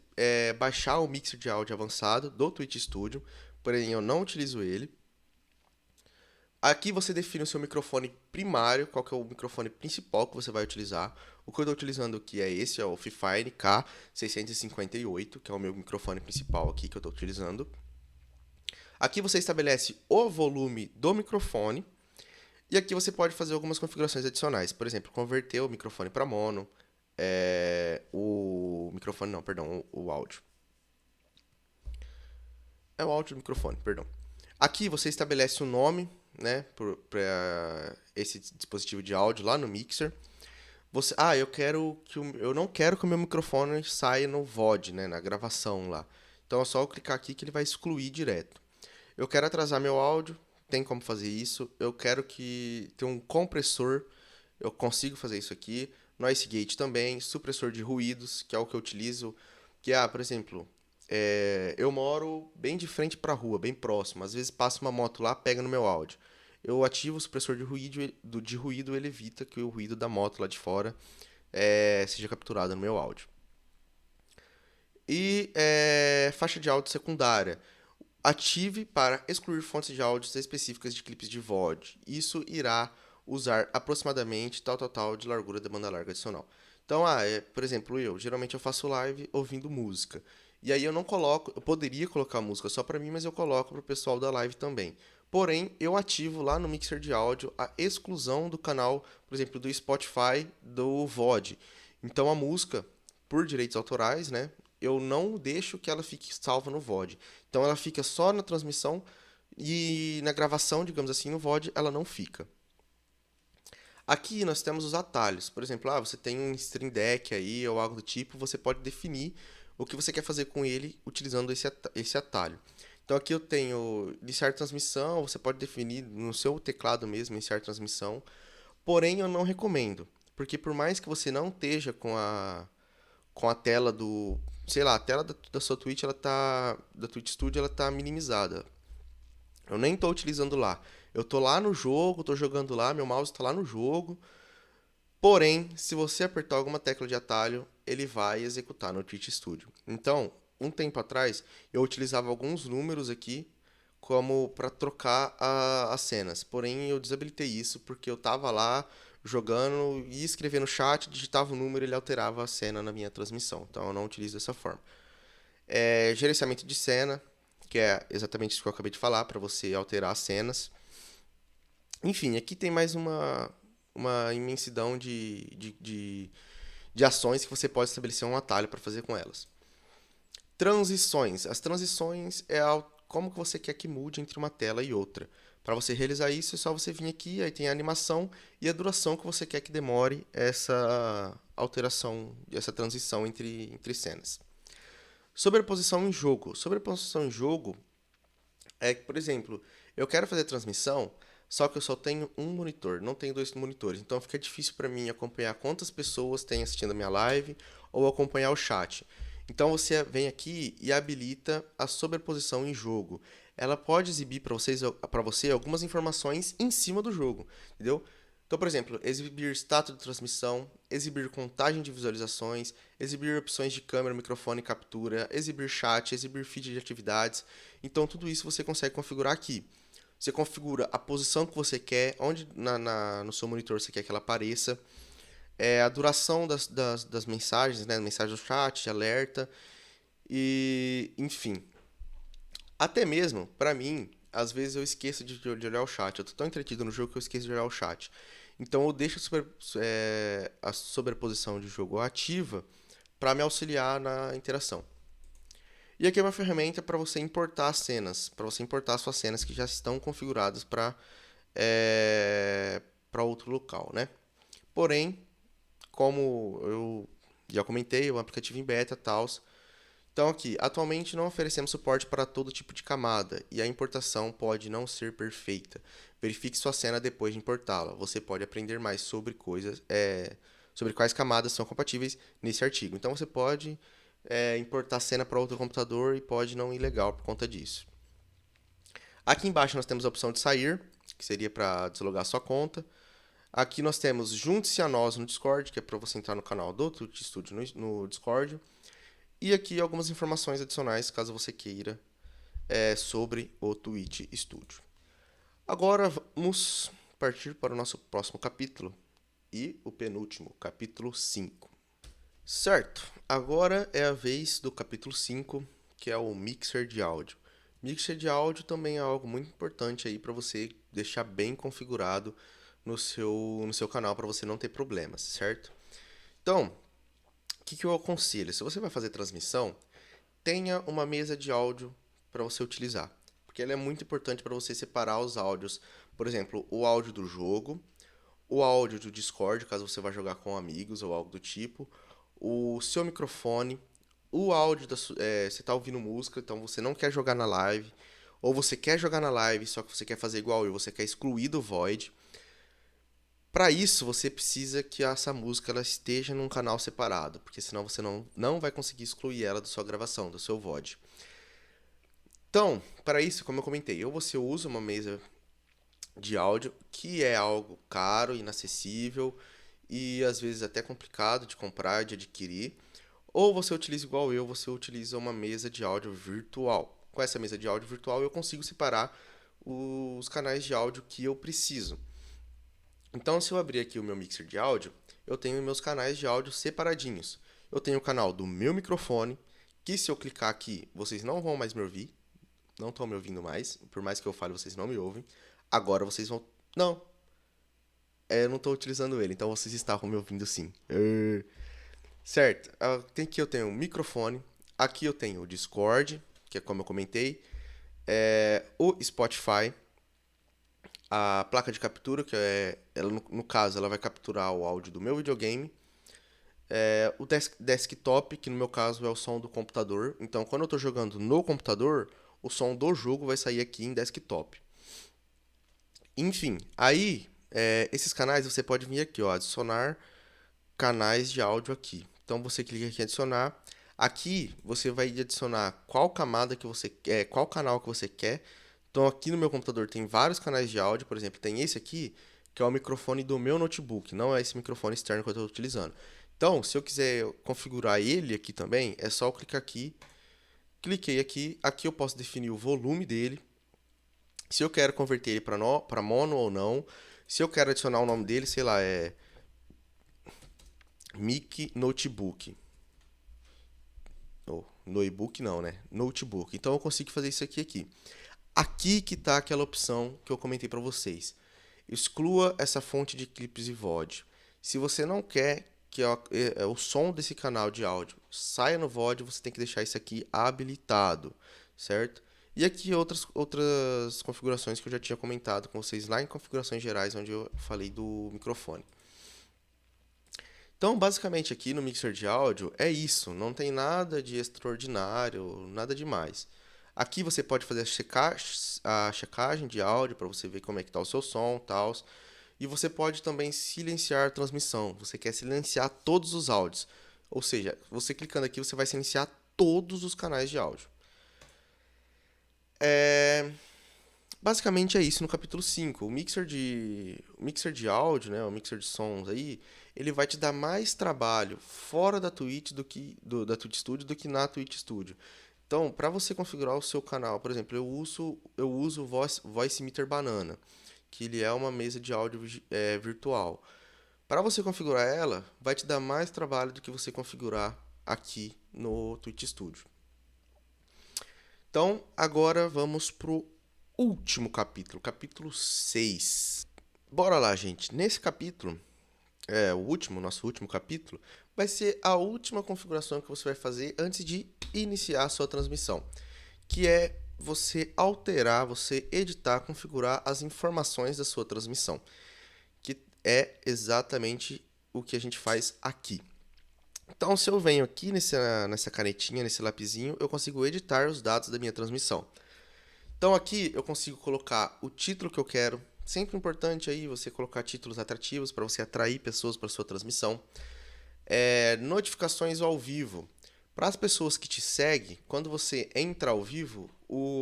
baixar o mixer de áudio avançado do Twitch Studio, porém eu não utilizo ele. Aqui você define o seu microfone primário, qual que é o microfone principal que você vai utilizar. O que eu estou utilizando aqui é o Fifine K658, que é o meu microfone principal aqui que eu estou utilizando. Aqui você estabelece o volume do microfone. E aqui você pode fazer algumas configurações adicionais. Por exemplo, converter o microfone para mono. O áudio. É o áudio do microfone, perdão. Aqui você estabelece o nome, né, para esse dispositivo de áudio lá no mixer. Eu não quero que o meu microfone saia no VOD, né, na gravação lá. Então é só eu clicar aqui que ele vai excluir direto. Eu quero atrasar meu áudio, tem como fazer isso. Eu quero que tenha um compressor, eu consigo fazer isso aqui. Noise gate também, supressor de ruídos, que é o que eu utilizo. Por exemplo, eu moro bem de frente para a rua, bem próximo. Às vezes passa uma moto lá, pega no meu áudio. Eu ativo o supressor de ruído, ele evita que o ruído da moto lá de fora seja capturado no meu áudio. E faixa de áudio secundária. Ative para excluir fontes de áudios específicas de clipes de VOD. Isso irá usar aproximadamente tal de largura da banda larga adicional. Então, por exemplo, geralmente eu faço live ouvindo música. E aí eu poderia colocar música só para mim, mas eu coloco para o pessoal da live também. Porém, eu ativo lá no mixer de áudio a exclusão do canal, por exemplo, do Spotify do VOD. Então a música, por direitos autorais, né, eu não deixo que ela fique salva no VOD. Então ela fica só na transmissão e na gravação, digamos assim, no VOD ela não fica. Aqui nós temos os atalhos. Por exemplo, você tem um Stream Deck aí ou algo do tipo, você pode definir o que você quer fazer com ele utilizando esse atalho. Então aqui eu tenho iniciar transmissão, você pode definir no seu teclado mesmo iniciar transmissão. Porém, eu não recomendo, porque por mais que você não esteja com a tela do, sei lá, a tela da sua Twitch, da Twitch Studio, ela tá minimizada. Eu nem tô utilizando lá. Eu tô lá no jogo, tô jogando lá, meu mouse tá lá no jogo. Porém, se você apertar alguma tecla de atalho, ele vai executar no Twitch Studio. Então, um tempo atrás, eu utilizava alguns números aqui como para trocar as cenas. Porém, eu desabilitei isso porque eu tava lá jogando e escrevendo no chat, digitava o número e ele alterava a cena na minha transmissão. Então, eu não utilizo dessa forma. Gerenciamento de cena, que é exatamente isso que eu acabei de falar, para você alterar as cenas. Enfim, aqui tem mais uma imensidão de ações que você pode estabelecer um atalho para fazer com elas. Transições. As transições como que você quer que mude entre uma tela e outra. Para você realizar isso, é só você vir aqui, aí tem a animação e a duração que você quer que demore essa alteração, essa transição entre cenas. Sobreposição em jogo. Sobreposição em jogo é que, por exemplo, eu quero fazer transmissão, só que eu só tenho um monitor, não tenho dois monitores. Então fica difícil para mim acompanhar quantas pessoas têm assistindo a minha live ou acompanhar o chat. Então você vem aqui e habilita a sobreposição em jogo. Ela pode exibir para você algumas informações em cima do jogo, entendeu? Então, por exemplo, exibir status de transmissão, exibir contagem de visualizações, exibir opções de câmera, microfone, captura, exibir chat, exibir feed de atividades. Então, tudo isso você consegue configurar aqui. Você configura a posição que você quer, onde no seu monitor você quer que ela apareça, a duração das mensagens, né? Mensagem do chat, alerta, e enfim. Até mesmo, pra mim, às vezes eu esqueço de olhar o chat. Eu tô tão entretido no jogo que eu esqueço de olhar o chat. Então eu deixo a sobreposição de jogo ativa para me auxiliar na interação. E aqui é uma ferramenta para você importar cenas, para você importar suas cenas que já estão configuradas para outro local, né? Porém, como eu já comentei, o aplicativo em beta e tal. Então aqui, atualmente não oferecemos suporte para todo tipo de camada e a importação pode não ser perfeita. Verifique sua cena depois de importá-la. Você pode aprender mais sobre sobre quais camadas são compatíveis nesse artigo. Então você pode importar a cena para outro computador e pode não ir legal por conta disso. Aqui embaixo nós temos a opção de sair, que seria para deslogar sua conta. Aqui nós temos junte-se a nós no Discord, que é para você entrar no canal do Twitch Studio no Discord. E aqui algumas informações adicionais, caso você queira, sobre o Twitch Studio. Agora vamos partir para o nosso próximo capítulo e o penúltimo, capítulo 5. Certo, agora é a vez do capítulo 5, que é o mixer de áudio. Mixer de áudio também é algo muito importante aí para você deixar bem configurado no seu canal para você não ter problemas, certo? Então, o que eu aconselho? Se você vai fazer transmissão, tenha uma mesa de áudio para você utilizar, porque ela é muito importante para você separar os áudios. Por exemplo, o áudio do jogo, o áudio do Discord, caso você vá jogar com amigos ou algo do tipo, o seu microfone, o áudio você está ouvindo música, então você não quer jogar na live, ou você quer jogar na live, só que você quer fazer igual eu, você quer excluir do Void. Para isso, você precisa que essa música ela esteja num canal separado, porque senão você não vai conseguir excluir ela da sua gravação, do seu VOD. Então, para isso, como eu comentei, ou você usa uma mesa de áudio, que é algo caro, inacessível e às vezes até complicado de comprar, de adquirir, ou você utiliza igual eu, você utiliza uma mesa de áudio virtual. Com essa mesa de áudio virtual, eu consigo separar os canais de áudio que eu preciso. Então, se eu abrir aqui o meu mixer de áudio, eu tenho meus canais de áudio separadinhos. Eu tenho o canal do meu microfone, que se eu clicar aqui, vocês não vão mais me ouvir. Não estão me ouvindo mais. Por mais que eu fale, vocês não me ouvem. Agora vocês vão. Não, eu não estou utilizando ele, então vocês estavam me ouvindo sim. Certo, aqui eu tenho o microfone. Aqui eu tenho o Discord, que é como eu comentei. O Spotify. A placa de captura, que ela, no caso, ela vai capturar o áudio do meu videogame. O desktop, que no meu caso é o som do computador. Então, quando eu estou jogando no computador, o som do jogo vai sair aqui em desktop. Enfim, aí, esses canais você pode vir aqui, ó, adicionar canais de áudio aqui. Então, você clica aqui em adicionar. Aqui, você vai adicionar qual camada que você quer, qual canal que você quer. Então, aqui no meu computador tem vários canais de áudio, por exemplo, tem esse aqui, que é o microfone do meu notebook, não é esse microfone externo que eu estou utilizando. Então, se eu quiser configurar ele aqui também, é só eu clicar aqui, cliquei aqui, aqui eu posso definir o volume dele, se eu quero converter ele para mono ou não, se eu quero adicionar o nome dele, sei lá, é Mic Notebook. Ou notebook não, né? Notebook. Então eu consigo fazer isso aqui. Aqui que está aquela opção que eu comentei para vocês. Exclua essa fonte de clipes e VOD. Se você não quer que o som desse canal de áudio saia no VOD, você tem que deixar isso aqui habilitado, certo? E aqui outras configurações que eu já tinha comentado com vocês lá em configurações gerais, onde eu falei do microfone. Então, basicamente aqui no mixer de áudio é isso, não tem nada de extraordinário, nada demais. Aqui você pode fazer a checagem de áudio para você ver como é que está o seu som, tal. E você pode também silenciar a transmissão. Você quer silenciar todos os áudios. Ou seja, você clicando aqui, você vai silenciar todos os canais de áudio. Basicamente é isso no capítulo 5. O mixer de áudio, né, o mixer de sons aí, ele vai te dar mais trabalho fora da Twitch da Twitch Studio do que na Twitch Studio. Então, para você configurar o seu canal, por exemplo, eu uso o Voice Meter Banana, que ele é uma mesa de áudio virtual. Para você configurar ela, vai te dar mais trabalho do que você configurar aqui no Twitch Studio. Então, agora vamos pro último capítulo, capítulo 6. Bora lá, gente. Nesse capítulo, nosso último capítulo, vai ser a última configuração que você vai fazer antes de iniciar a sua transmissão, que é você alterar, você editar, configurar as informações da sua transmissão, que é exatamente o que a gente faz aqui. Então, se eu venho aqui nessa canetinha, nesse lapisinho, eu consigo editar os dados da minha transmissão. Então, aqui eu consigo colocar o título que eu quero. Sempre importante aí você colocar títulos atrativos para você atrair pessoas para sua transmissão. Notificações ao vivo. Para as pessoas que te seguem, quando você entra ao vivo,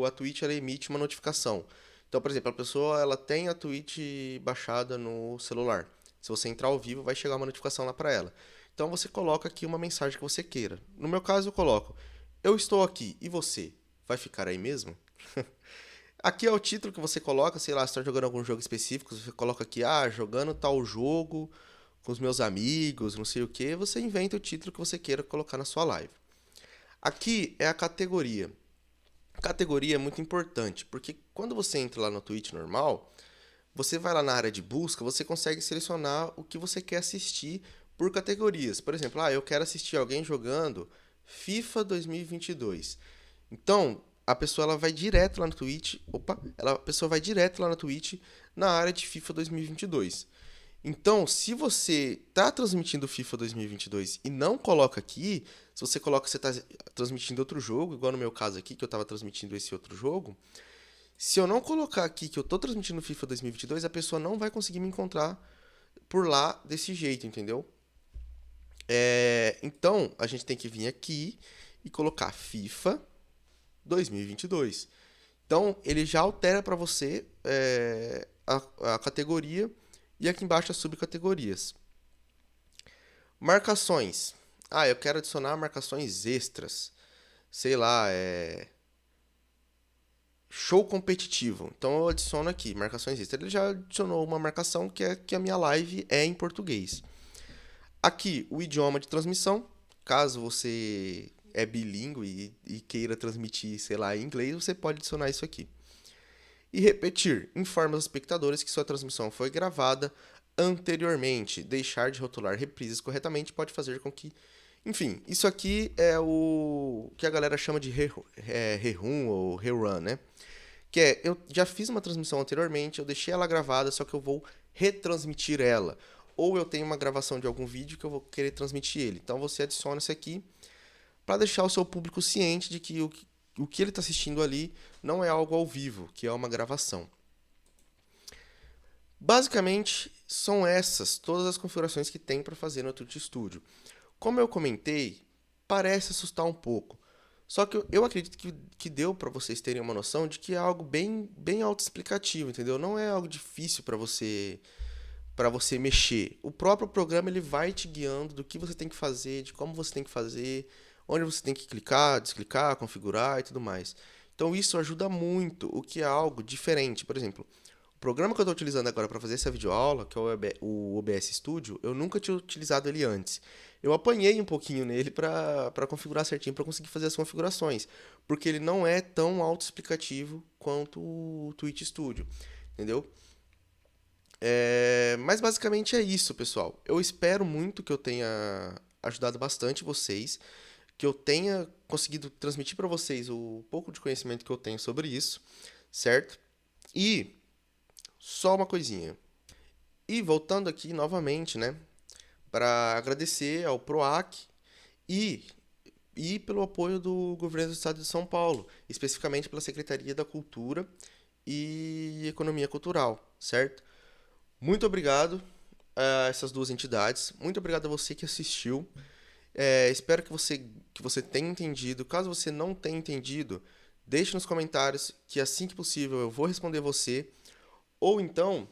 a Twitch ela emite uma notificação. Então, por exemplo, a pessoa ela tem a Twitch baixada no celular. Se você entrar ao vivo, vai chegar uma notificação lá para ela. Então, você coloca aqui uma mensagem que você queira. No meu caso, eu coloco: eu estou aqui, e você? Vai ficar aí mesmo? Aqui é o título que você coloca, sei lá, se está jogando algum jogo específico, você coloca aqui, jogando tal jogo com os meus amigos, não sei o que, você inventa o título que você queira colocar na sua live. Aqui é a categoria. A categoria é muito importante, porque quando você entra lá no Twitch normal, você vai lá na área de busca, você consegue selecionar o que você quer assistir por categorias. Por exemplo, eu quero assistir alguém jogando FIFA 2022. Então, a pessoa ela vai direto lá no Twitch. A pessoa vai direto lá na Twitch na área de FIFA 2022. Então, se você está transmitindo FIFA 2022 e não coloca aqui, se você coloca que você está transmitindo outro jogo, igual no meu caso aqui, que eu estava transmitindo esse outro jogo, se eu não colocar aqui que eu estou transmitindo FIFA 2022, a pessoa não vai conseguir me encontrar por lá desse jeito, entendeu? Então, a gente tem que vir aqui e colocar FIFA 2022. Então, ele já altera para você a categoria e aqui embaixo as subcategorias. Marcações. Eu quero adicionar marcações extras. Sei lá, show competitivo. Então eu adiciono aqui marcações extras. Ele já adicionou uma marcação que é que a minha live é em português. Aqui, o idioma de transmissão. Caso você é bilíngue e queira transmitir, sei lá, em inglês, você pode adicionar isso aqui. E repetir. Informa os espectadores que sua transmissão foi gravada anteriormente. Deixar de rotular reprises corretamente pode fazer com que... Enfim, isso aqui é o que a galera chama de rerun ou rerun, né? Que é, eu já fiz uma transmissão anteriormente, eu deixei ela gravada, só que eu vou retransmitir ela. Ou eu tenho uma gravação de algum vídeo que eu vou querer transmitir ele. Então você adiciona isso aqui para deixar o seu público ciente de que o que ele está assistindo ali não é algo ao vivo, que é uma gravação. Basicamente, são essas todas as configurações que tem para fazer no Twitch Studio. Como eu comentei, parece assustar um pouco. Só que eu acredito que deu para vocês terem uma noção de que é algo bem autoexplicativo, entendeu? Não é algo difícil para você mexer. O próprio programa ele vai te guiando do que você tem que fazer, de como você tem que fazer, onde você tem que clicar, desclicar, configurar e tudo mais. Então isso ajuda muito, o que é algo diferente. Por exemplo, o programa que eu estou utilizando agora para fazer essa videoaula, que é o OBS Studio, eu nunca tinha utilizado ele antes. Eu apanhei um pouquinho nele para configurar certinho, para conseguir fazer as configurações, porque ele não é tão autoexplicativo quanto o Twitch Studio, entendeu? Mas basicamente é isso, pessoal. Eu espero muito que eu tenha ajudado bastante vocês, que eu tenha conseguido transmitir para vocês o pouco de conhecimento que eu tenho sobre isso, certo? E só uma coisinha. E voltando aqui novamente, né, para agradecer ao PROAC e, e pelo apoio do governo do estado de São Paulo, especificamente pela Secretaria da Cultura e Economia Cultural, certo? Muito obrigado a essas duas entidades, muito obrigado a você que assistiu. Espero que você tenha entendido. Caso você não tenha entendido, deixe nos comentários que assim que possível eu vou responder você. Ou então,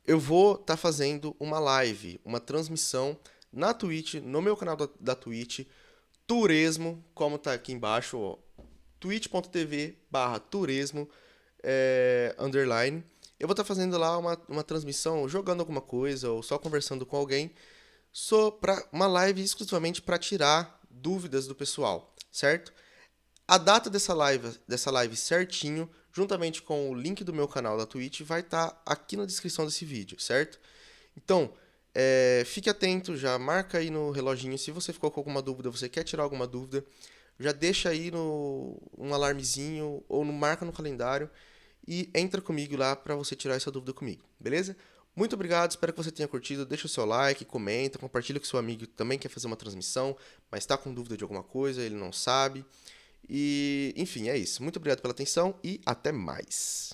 eu vou estar fazendo uma live, uma transmissão na Twitch, no meu canal da Twitch, Turesmo, como tá aqui embaixo, ó, twitch.tv/turesmo, underline. Eu vou estar fazendo lá uma transmissão, jogando alguma coisa ou só conversando com alguém, uma live exclusivamente para tirar dúvidas do pessoal, certo? A data dessa live certinho, juntamente com o link do meu canal da Twitch, vai estar aqui na descrição desse vídeo, certo? Então, fique atento, já marca aí no reloginho. Se você ficou com alguma dúvida, você quer tirar alguma dúvida, já deixa aí um alarmezinho ou marca no calendário e entra comigo lá para você tirar essa dúvida comigo, beleza? Muito obrigado, espero que você tenha curtido. Deixa o seu like, comenta, compartilha com seu amigo que também quer fazer uma transmissão, mas está com dúvida de alguma coisa, ele não sabe. E, enfim, é isso. Muito obrigado pela atenção e até mais.